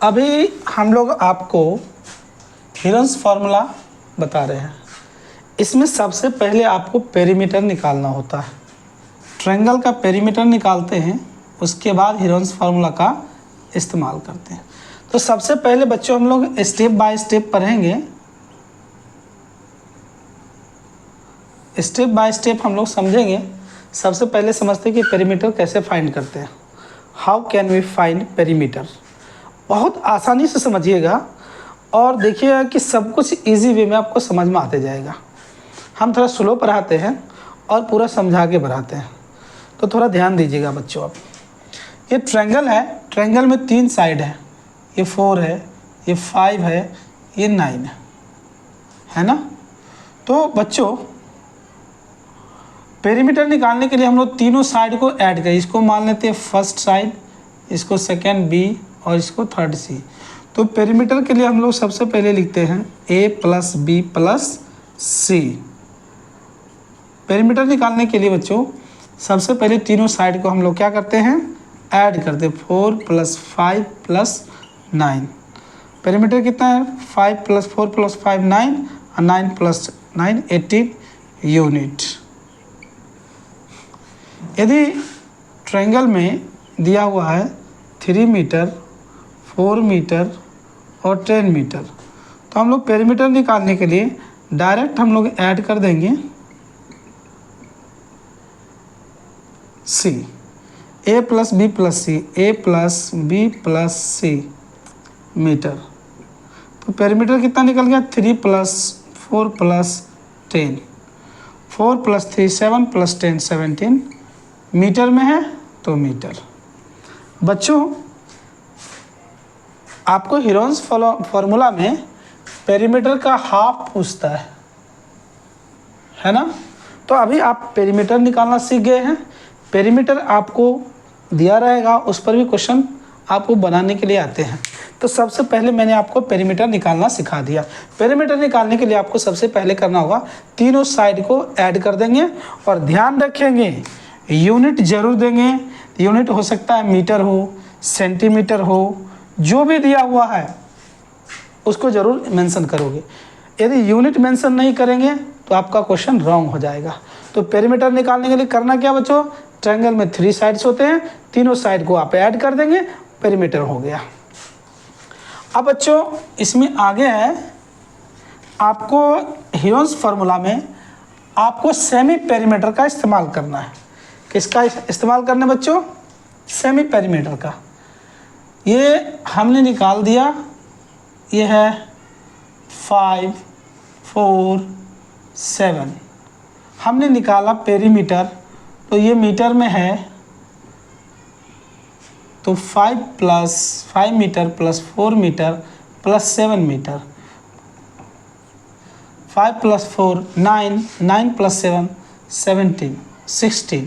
अभी हम लोग आपको हीरोन्स फार्मूला बता रहे हैं। इसमें सबसे पहले आपको पेरीमीटर निकालना होता है। ट्रायंगल का पेरीमीटर निकालते हैं, उसके बाद हीरोन्स फार्मूला का इस्तेमाल करते हैं। तो सबसे पहले बच्चों हम लोग स्टेप बाय स्टेप पढ़ेंगे। स्टेप बाय स्टेप हम लोग समझेंगे। सबसे पहले समझते हैं कि पेरीमीटर कैसे फाइंड करते हैं। How can we find perimeter. बहुत आसानी से समझिएगा और देखिएगा कि सब कुछ इजी वे में आपको समझ में आते जाएगा। हम थोड़ा स्लो पढ़ाते हैं और पूरा समझा के पढ़ाते हैं, तो थोड़ा ध्यान दीजिएगा बच्चों। आप ये ट्रायंगल है, ट्रायंगल में 3 साइड है, ये 4 है, ये 5 है, ये 9 है ना। तो बच्चों पेरीमीटर निकालने के लिए हम लोग तीनों साइड को ऐड करें। इसको मान लेते हैं फर्स्ट साइड, इसको सेकेंड बी और इसको थर्ड सी। तो पेरीमीटर के लिए हम लोग सबसे पहले लिखते हैं a plus B plus C. Perimeter निकालने के लिए बच्चों सबसे पहले तीनों साइड को हम लोग क्या करते हैं, ऐड करते हैं। 4 प्लस 5 प्लस 9। पेरीमीटर कितना है, 5 प्लस 4 प्लस 5 9 और 9 प्लस 9 18 यूनिट। यदि ट्रायंगल में दिया हुआ है 3 मीटर, 4 मीटर और 10 मीटर, तो हम लोग पेरीमीटर निकालने के लिए डायरेक्ट हम लोग ऐड कर देंगे C, A plus B plus C, A plus B plus C metre. तो पेरीमीटर कितना निकल गया, 3 plus 4 plus 10, 4 plus 3 7 plus 10 17 metre में है तो मीटर। बच्चों आपको हीरोन्स फार्मूला में पेरीमीटर का हाफ पूछता है ना। तो अभी आप पेरीमीटर निकालना सीख गए हैं। पेरीमीटर आपको दिया रहेगा, उस पर भी क्वेश्चन आपको बनाने के लिए आते हैं। तो सबसे पहले मैंने आपको पेरीमीटर निकालना सिखा दिया। पेरीमीटर निकालने के लिए आपको सबसे पहले करना होगा तीनों साइड को ऐड कर देंगे और ध्यान रखेंगे यूनिट जरूर देंगे। यूनिट हो सकता है मीटर हो, सेंटीमीटर हो, जो भी दिया हुआ है उसको जरूर मेंशन करोगे। यदि यूनिट मेंशन नहीं करेंगे तो आपका क्वेश्चन रॉन्ग हो जाएगा। तो पेरीमीटर निकालने के लिए करना क्या बच्चों, ट्रायंगल में 3 साइड्स होते हैं, तीनों साइड को आप ऐड कर देंगे, पेरीमीटर हो गया। अब बच्चों इसमें आगे है, आपको हीरोन्स फार्मूला में आपको सेमी पेरीमीटर का इस्तेमाल करना है। किसका इस्तेमाल करना है बच्चों, सेमी पेरीमीटर का। ये हमने निकाल दिया, ये है 5 4 7, हमने निकाला पेरीमीटर। तो ये मीटर में है, तो 5 plus 5 metre plus 4 metre plus 7 metre, 5 plus 4 9, 9 plus 7 17 16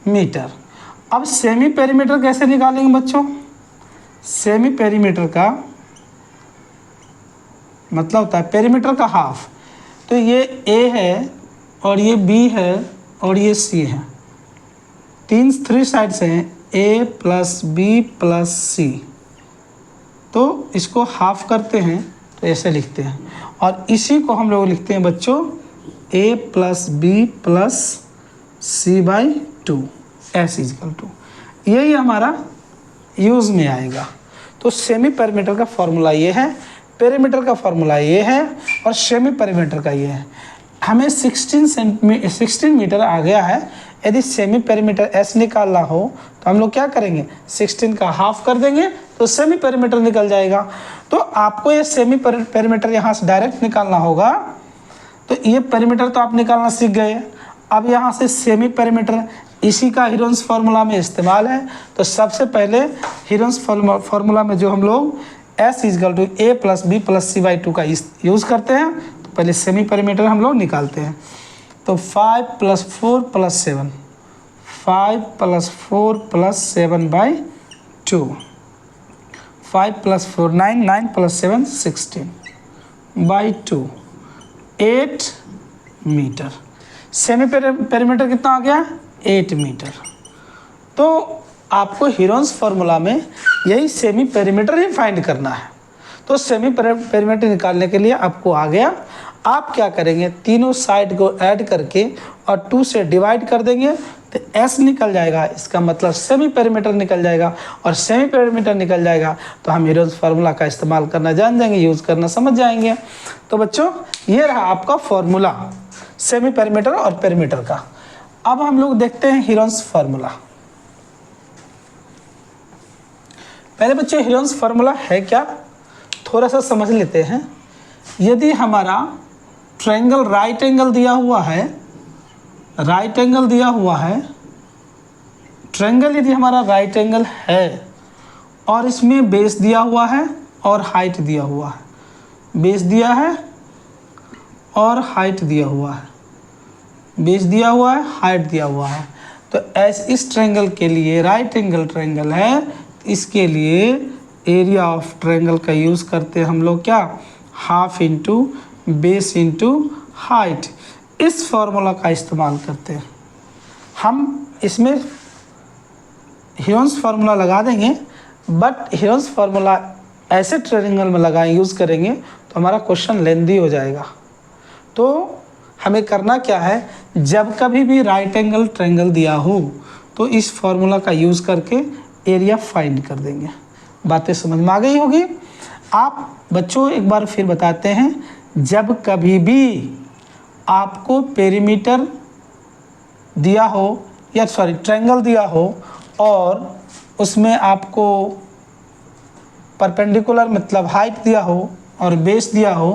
metre. अब सेमी पेरीमीटर कैसे निकालेंगे बच्चों, सेमी पेरीमीटर का मतलब होता है पेरीमीटर का हाफ। तो ये ए है और ये बी है और ये सी है, 3 साइड्स हैं, ए प्लस बी प्लस सी। तो इसको हाफ करते हैं तो ऐसे लिखते हैं, और इसी को हम लोग लिखते हैं बच्चों A plus B plus C by 2 S equal to. यही हमारा यूज़ में आएगा। तो सेमी पेरीमीटर का फॉर्मूला ये है, पेरीमीटर का फॉर्मूला ये है और सेमी पेरीमीटर का ये है। हमें 16 मीटर आ गया है। यदि सेमी पेरीमीटर एस निकालना हो तो हम लोग क्या करेंगे, 16 का हाफ कर देंगे तो सेमी पेरीमीटर निकल जाएगा। तो आपको ये सेमी पेरीमीटर यहाँ से डायरेक्ट निकालना होगा। तो ये पेरीमीटर तो आप निकालना सीख गए। अब यहाँ से सेमी पेरीमीटर, इसी का हीरोन्स फार्मूला में इस्तेमाल है। तो सबसे पहले हीरोन्स फार्मूला में जो हम लोग S equal to A plus B plus C by 2 का यूज़ करते हैं, तो पहले सेमी पेरीमीटर हम लोग निकालते हैं। तो 5 plus 4 plus 7, 5 plus 4 plus 7 by 2, 5 plus 4 9, 9 plus 7 16 by 2, 8 metre. Semi perimeter कितना आ गया, 8 मीटर। तो आपको हीरोन्स फार्मूला में यही सेमी पेरीमीटर ही फाइंड करना है। तो सेमी पेरीमीटर निकालने के लिए आपको आ गया। आप क्या करेंगे, तीनों साइड को ऐड करके और 2 से डिवाइड कर देंगे तो S निकल जाएगा, इसका मतलब सेमी पेरीमीटर निकल जाएगा। और सेमी पेरीमीटर निकल जाएगा तो हम हीरोन्स फार्मूला का इस्तेमाल करना जान जाएंगे, यूज़ करना समझ जाएंगे। तो बच्चों ये रहा आपका फॉर्मूला सेमी पेरीमीटर और पेरीमीटर का। अब हम लोग देखते हैं हीरोन्स फार्मूला। पहले बच्चों हीरोन्स फार्मूला है क्या, थोड़ा सा समझ लेते हैं। यदि हमारा ट्रायंगल राइट एंगल दिया हुआ है, राइट एंगल दिया हुआ है, ट्रायंगल यदि हमारा राइट एंगल है और इसमें बेस दिया हुआ है और हाइट दिया हुआ है, बेस दिया है और हाइट दिया हुआ है, बेस दिया हुआ है, हाइट दिया हुआ है, तो इस ट्रायंगल के लिए राइट एंगल ट्रायंगल है, इसके लिए एरिया ऑफ ट्रायंगल का यूज़ करते हैं हम लोग क्या, half into base into height. इस फॉर्मूला का इस्तेमाल करते हैं हम। इसमें हीरोन्स फार्मूला लगा देंगे, बट हीरोन्स फार्मूला ऐसे ट्रायंगल में लगाएं यूज़ करेंगे तो हमारा क्वेश्चन लेंदी हो जाएगा। तो हमें करना क्या है, जब कभी भी राइट एंगल ट्रायंगल दिया हो तो इस फार्मूला का यूज़ करके एरिया फाइंड कर देंगे। बातें समझ में आ गई होगी। आप बच्चों एक बार फिर बताते हैं, जब कभी भी आपको पेरीमीटर दिया हो या ट्रायंगल दिया हो और उसमें आपको परपेंडिकुलर मतलब हाइट दिया हो और बेस दिया हो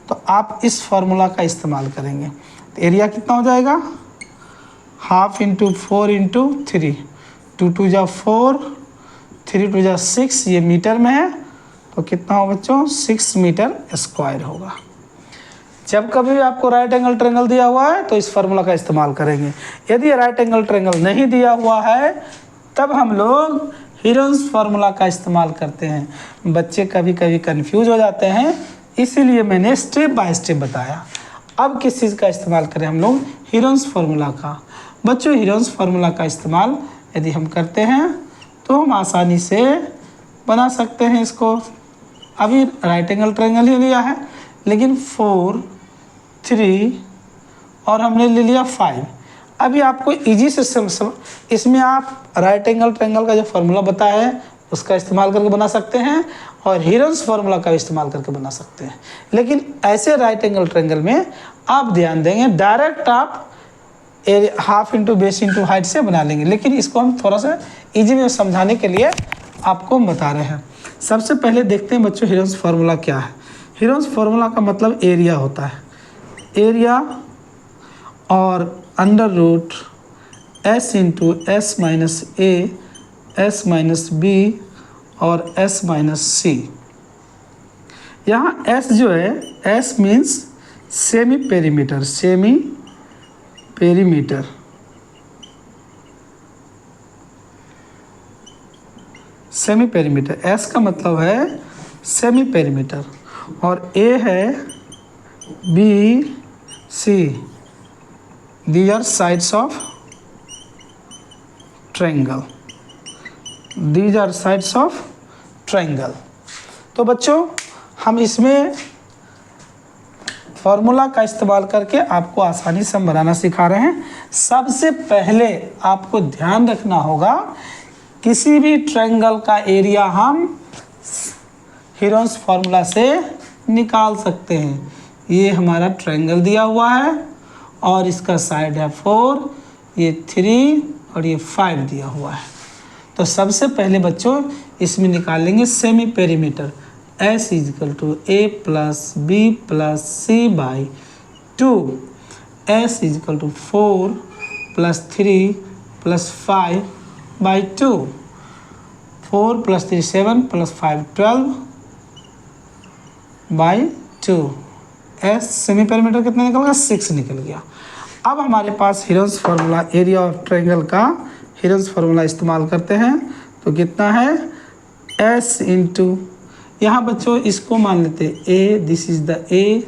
तो आप इस फार्मूला का इस्तेमाल करेंगे। तो एरिया कितना हो जाएगा, हाफ इंटू 4 इंटू 3, 2 2 जा 4, 3 2 जा 6, ये मीटर में है तो कितना हो बच्चों, 6 मीटर स्क्वायर होगा। जब कभी भी आपको राइट एंगल ट्रायंगल दिया हुआ है तो इस फार्मूला का इस्तेमाल करेंगे। यदि राइट एंगल ट्रायंगल नहीं दिया हुआ है तब हम लोग हीरोन्स फार्मूला का इस्तेमाल करते हैं। बच्चे कभी कभी कंफ्यूज हो जाते हैं, इसीलिए मैंने स्टेप बाय स्टेप बताया। अब किस चीज़ का इस्तेमाल करें हम लोग, हीरोन्स फार्मूला का। बच्चों हीरोन्स फार्मूला का इस्तेमाल यदि हम करते हैं तो हम आसानी से बना सकते हैं इसको। अभी राइट एंगल ट्रायंगल ही लिया है, लेकिन 4 3 और हमने ले लिया 5। अभी आपको इजी से इसमें आप राइट एंगल ट्रायंगल का जो फार्मूला बताया है उसका इस्तेमाल करके बना सकते हैं और हीरोन्स फार्मूला का इस्तेमाल करके बना सकते हैं। लेकिन ऐसे राइट एंगल ट्रायंगल में आप ध्यान देंगे, डायरेक्ट आप half into base into height से बना लेंगे, लेकिन इसको हम थोड़ा सा ईजी में समझाने के लिए आपको बता रहे हैं। सबसे पहले देखते हैं बच्चों हीरोन्स फार्मूला क्या है। हीरोन्स फार्मूला का मतलब एरिया होता है, एरिया और under root S into S minus A, S minus B और एस माइनस सी। यहाँ एस जो है, S means semi perimeter, semi perimeter, semi perimeter, S का मतलब है सेमी पेरीमीटर। और ए है B C, these are sides of triangle, these are sides of triangle। तो बच्चों हम इसमें फार्मूला का इस्तेमाल करके आपको आसानी से हम बनाना सिखा रहे हैं। सबसे पहले आपको ध्यान रखना होगा, किसी भी ट्रायंगल का एरिया हम हीरोन्स फार्मूला से निकाल सकते हैं। ये हमारा ट्रायंगल दिया हुआ है और इसका साइड है 4, ये 3 और ये 5 दिया हुआ है। तो सबसे पहले बच्चों इसमें निकालेंगे semi perimeter, S = A + B + C / 2, S = 4 + 3 + 5 / 2, 4 + 3 7 + 5 12 / 2। S semi perimeter कितना निकल गया, 6 निकल गया। अब हमारे पास Heron's formula area of triangle का हीरोन्स फार्मूला इस्तेमाल करते हैं तो कितना है, एस इंटू, यहाँ बच्चों इसको मान लेते हैं A, this is the A,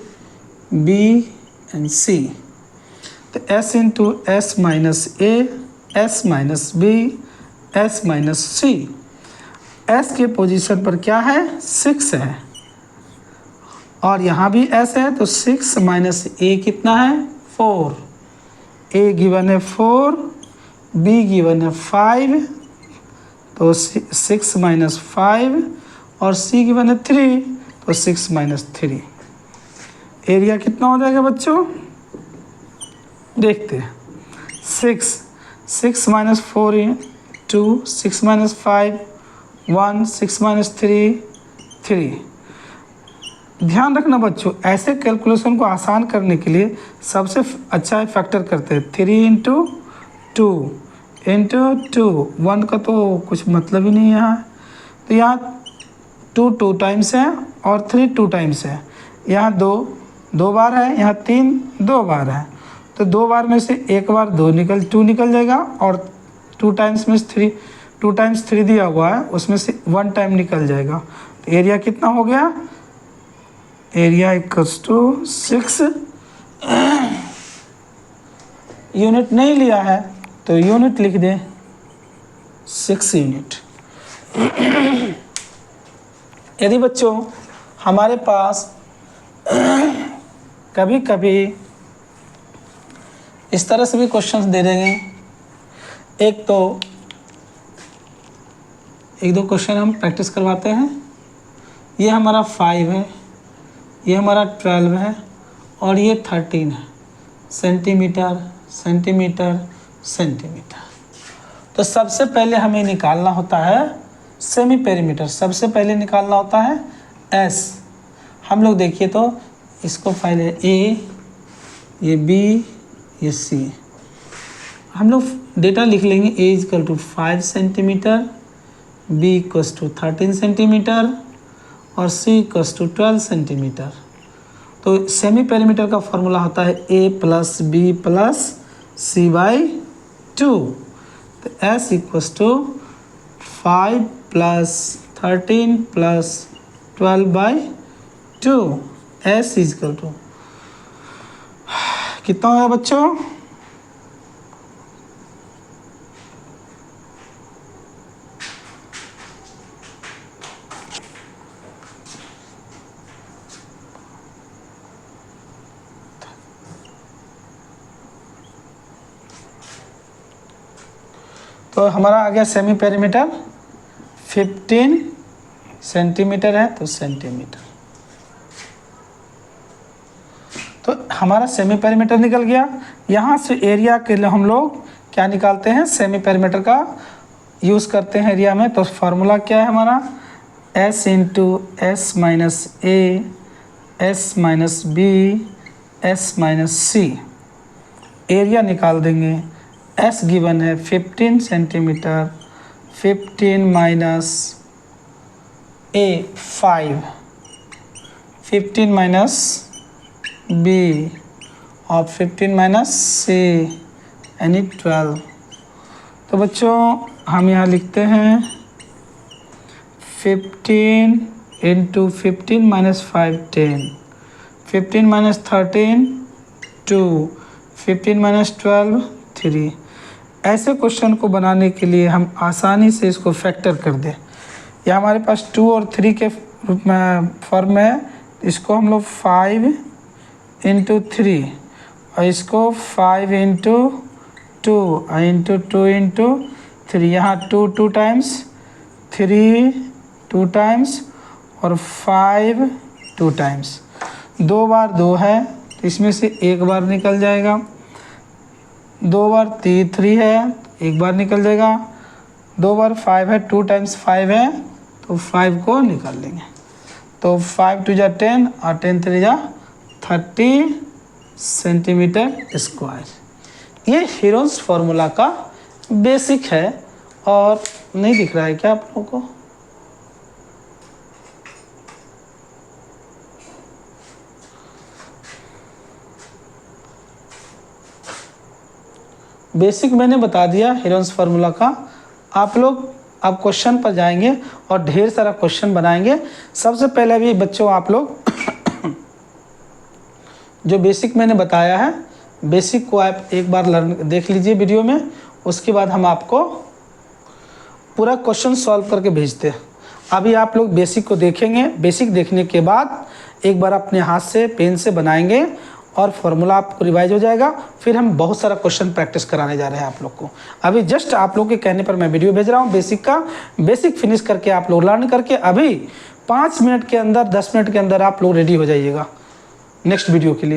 B and C. तो S into S minus A, S minus B, S minus C. S के पोजीशन पर क्या है 6 है और यहाँ भी एस है, तो 6 माइनस ए कितना है 4। ए गिवन है 4, बी गिवन है 5, तो 6 माइनस 5 और सी गिवन है 3, तो 6 माइनस 3। एरिया कितना हो जाएगा बच्चों, देखते हैं। 6 माइनस 4 2, 6 माइनस 5 1, 6 माइनस 3 3। ध्यान रखना बच्चों, ऐसे कैलकुलेशन को आसान करने के लिए सबसे अच्छा फैक्टर करते हैं 3 इंटू 2 इंटू 2। 1 का तो कुछ मतलब ही नहीं है यहाँ, तो यहाँ 2 टाइम्स है और 3 2 टाइम्स है। यहाँ 2 बार है, यहाँ 3 2 बार है, तो 2 बार में से एक बार 2 निकल जाएगा और 2 टाइम्स में 2 टाइम्स 3 दिया हुआ है, उसमें से 1 टाइम निकल जाएगा। तो एरिया कितना हो गया, एरिया इक्वल्स टू 6। यूनिट नहीं लिया है तो यूनिट लिख दें 6 यूनिट। यदि बच्चों हमारे पास कभी कभी इस तरह से भी क्वेश्चंस दे देंगे, एक दो क्वेश्चन हम प्रैक्टिस करवाते हैं। ये हमारा 5 है, ये हमारा 12 है और ये 13 है, सेंटीमीटर सेंटीमीटर सेंटीमीटर। तो सबसे पहले हमें निकालना होता है सेमी पेरीमीटर, सबसे पहले निकालना होता है एस। हम लोग देखिए तो इसको पहले ए, ये बी, ये सी, हम लोग डेटा लिख लेंगे। A equal to 5 centimetre, B equal to 13 centimetre और सी इक्वल टू 12 सेंटीमीटर। तो सेमी पेरीमीटर का फॉर्मूला होता है A plus B plus C by 2। तो S equal to 5 plus 13 plus 12 by 2। S equal to कितना होगा बच्चों, तो हमारा आ गया सेमी पेरीमीटर 15 सेंटीमीटर है, तो सेंटीमीटर। तो हमारा सेमी पेरीमीटर निकल गया। यहाँ से एरिया के लिए हम लोग क्या निकालते हैं, सेमी पेरीमीटर का यूज़ करते हैं एरिया में। तो फार्मूला क्या है हमारा, S into S minus A, S minus B, S minus C. Area निकाल देंगे। एस गिवन है 15 centimetre, 15 minus A 5, 15 minus B और 15 माइनस सी यानी 12। तो बच्चों हम यहाँ लिखते हैं 15 इंटू 15 माइनस 5 10, 15 माइनस 13 2, 15 माइनस 12 3। ऐसे क्वेश्चन को बनाने के लिए हम आसानी से इसको फैक्टर कर दें। यह हमारे पास 2 और 3 के फॉर्म में है, इसको हम लोग 5 इंटू 3 और इसको 5 इंटू 2 और इंटू 2 इंटू 3। यहाँ 2 टाइम्स, 3 2 टाइम्स और 5 2 टाइम्स। 2 बार 2 है तो इसमें से एक बार निकल जाएगा। 2 बार 3 है, एक बार निकल जाएगा। 2 बार 5 है, 2 टाइम्स 5 है, तो 5 को निकाल लेंगे। तो 5 2 जा 10 और 10 3 जा 30 सेंटीमीटर स्क्वायर। ये हीरोन्स फार्मूला का बेसिक है। और नहीं दिख रहा है क्या आप लोगों को? बेसिक मैंने बता दिया हीरोन्स फार्मूला का। आप लोग अब क्वेश्चन पर जाएंगे और ढेर सारा क्वेश्चन बनाएंगे। सबसे पहले भी बच्चों आप लोग जो बेसिक मैंने बताया है, बेसिक को आप एक बार देख लीजिए वीडियो में। उसके बाद हम आपको पूरा क्वेश्चन सॉल्व करके भेजते हैं। अभी आप लोग बेसिक को देखेंगे, बेसिक देखने के बाद एक बार अपने हाथ से पेन से बनाएंगे और फॉर्मूला आपको रिवाइज हो जाएगा। फिर हम बहुत सारा क्वेश्चन प्रैक्टिस कराने जा रहे हैं आप लोग को। अभी जस्ट आप लोग के कहने पर मैं वीडियो भेज रहा हूँ बेसिक का। बेसिक फिनिश करके आप लोग लर्न करके अभी 5 मिनट के अंदर 10 मिनट के अंदर आप लोग रेडी हो जाइएगा नेक्स्ट वीडियो के लिए।